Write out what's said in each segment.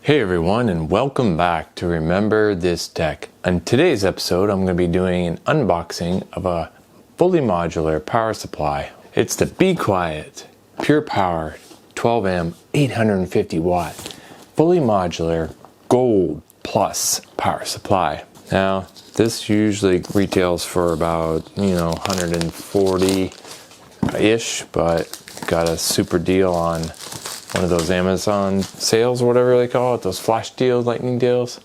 Hey everyone, and welcome back to Remember This Tech. On today's episode, I'm going to be doing an unboxing of a fully modular power supply. It's the Be Quiet Pure Power 12 amp 850 watt fully modular gold plus power supply. Now, this usually retails for about 140-ish, but got a super deal on one of those Amazon sales or whatever they call it, those flash deals, lightning deals,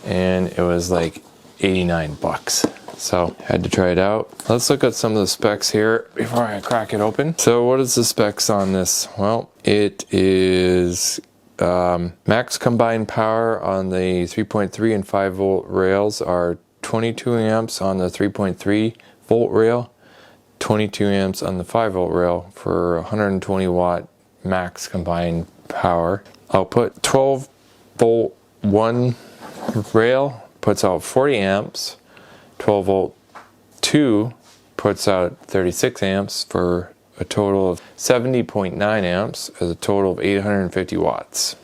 and it was like 89 bucks. So had to try it out. Let's look at some of the specs here before I crack it open. So what is the specs on this? Well, it is max combined power on the 3.3 and 5 volt rails are 22 amps on the 3.3 volt rail, 22 amps on the 5 volt rail for 120 watt max combined power output. 12 volt one rail puts out 40 amps. 12 volt 2 puts out 36 amps for a total of 70.9 amps as a total of 850 watts.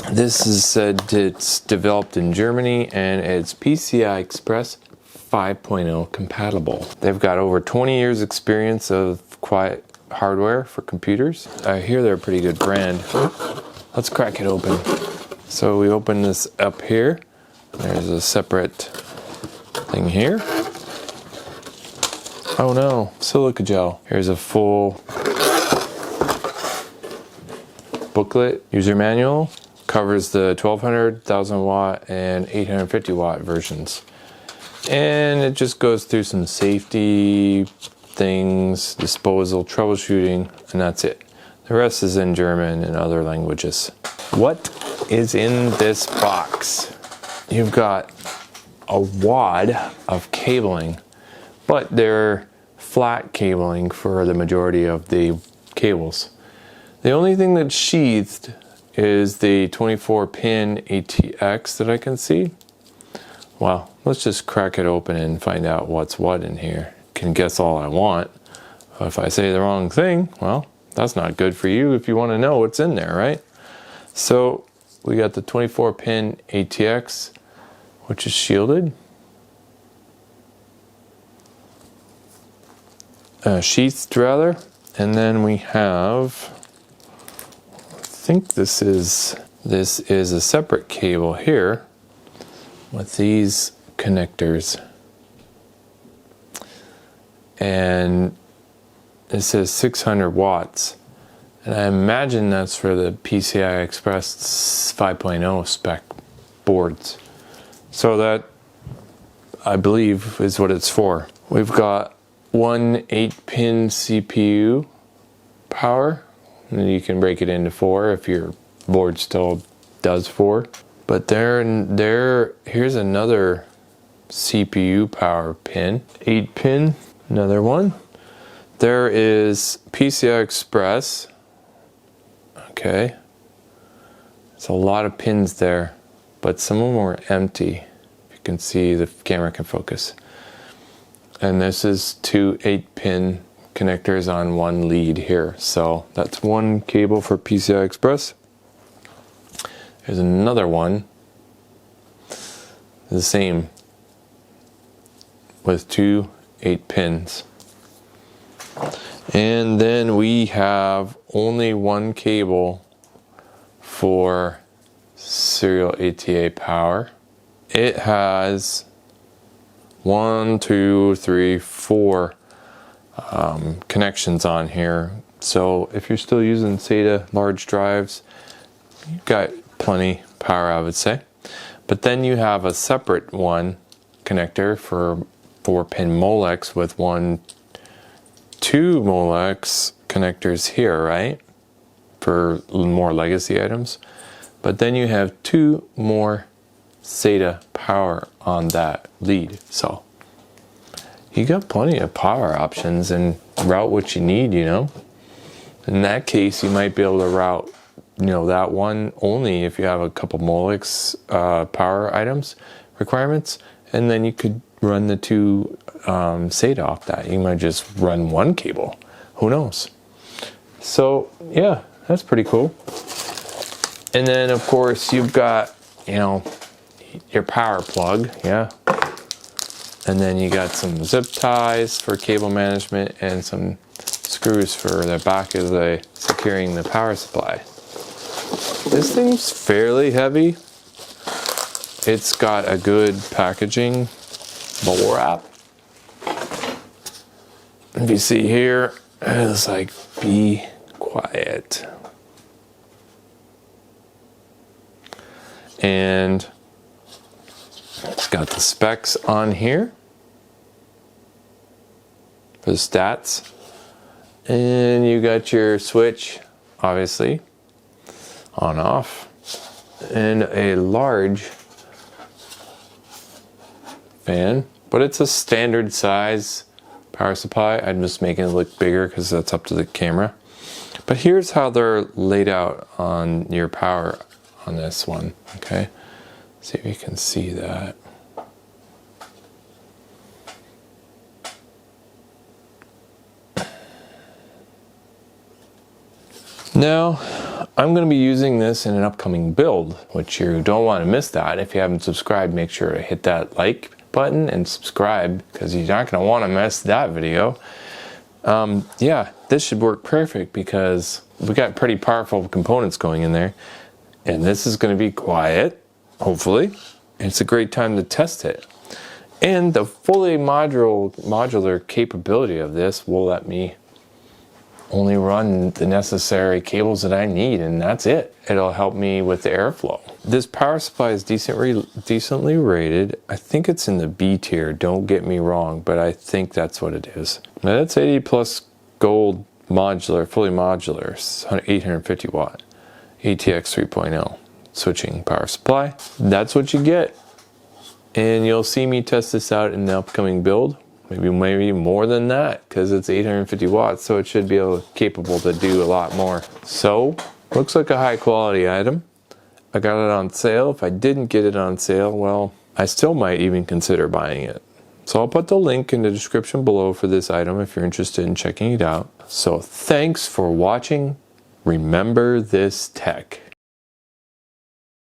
This is said it's developed in Germany and it's PCI Express 5.0 compatible. They've got over 20 years experience of quiet hardware for computers. I hear they're a pretty good brand. Let's crack it open. So we open this up here. There's a separate thing here. Oh no, silica gel. Here's a full booklet, user manual. Covers the 1200, 1000 watt, and 850 watt versions. And it just goes through some safety things, disposal, troubleshooting, and that's it. The rest is in German and other languages. What is in this box? You've got a wad of cabling, but they're flat cabling for the majority of the cables. The only thing that's sheathed is the 24 pin ATX that I can see. Well, let's just crack it open and find out what's what in here. Can guess all I want. If I say the wrong thing, well, that's not good for you if you want to know what's in there, right? So we got the 24 pin ATX, which is shielded. Sheathed rather. And then we have, I think this is a separate cable here with these connectors. And it says 600 watts. And I imagine that's for the PCI Express 5.0 spec boards. So that, I believe, is what it's for. We've got one 8-pin CPU power. And you can break it into 4 if your board still does 4. But here's another CPU power pin. 8-pin, another one. There is PCI Express. Okay. It's a lot of pins there, but some of them are empty. You can see the camera can focus. And this is 2 8-pin connectors on one lead here. So that's one cable for PCI Express. There's another one, the same, with 2 8 pins. And then we have only one cable for serial ATA power. It has 4 connections on here. So if you're still using SATA large drives, you've got plenty power, I would say. But then you have a separate one connector for 4-pin Molex with 2 Molex connectors here, right? For more legacy items. But then you have 2 more SATA power on that lead. So you got plenty of power options and route what you need, In that case, you might be able to route, that one only if you have a couple Molex power items requirements. And then you could run the 2 SATA off that. You might just run one cable. Who knows? So, yeah, that's pretty cool. And then, of course, you've got you know, your power plug, yeah. And then you got some zip ties for cable management and some screws for the back of the securing the power supply. This thing's fairly heavy. It's got a good packaging bubble wrap. If you see here, it's like, be quiet. And it's got the specs on here for the stats. And you got your switch, obviously, on off. And a large fan, but it's a standard size power supply. I'm just making it look bigger because that's up to the camera. But here's how they're laid out on your power on this one, okay? See if you can see that. Now, I'm going to be using this in an upcoming build, which you don't want to miss that. If you haven't subscribed, make sure to hit that like button and subscribe, because you're not going to want to miss that video. Yeah, this should work perfect because we got pretty powerful components going in there, and this is going to be quiet, hopefully. It's a great time to test it. And the fully modular capability of this will let me only run the necessary cables that I need, and that's it. It'll help me with the airflow. This power supply is decently rated. I think it's in the B tier, don't get me wrong, but I think that's what it is. Now that's 80 plus gold modular, fully modular, 850 watt, ATX 3.0 switching power supply. That's what you get. And you'll see me test this out in the upcoming build. Maybe more than that, because it's 850 watts, so it should be capable to do a lot more. So, looks like a high quality item. I got it on sale. If I didn't get it on sale, well, I still might even consider buying it. So I'll put the link in the description below for this item if you're interested in checking it out. So thanks for watching. Remember this tech.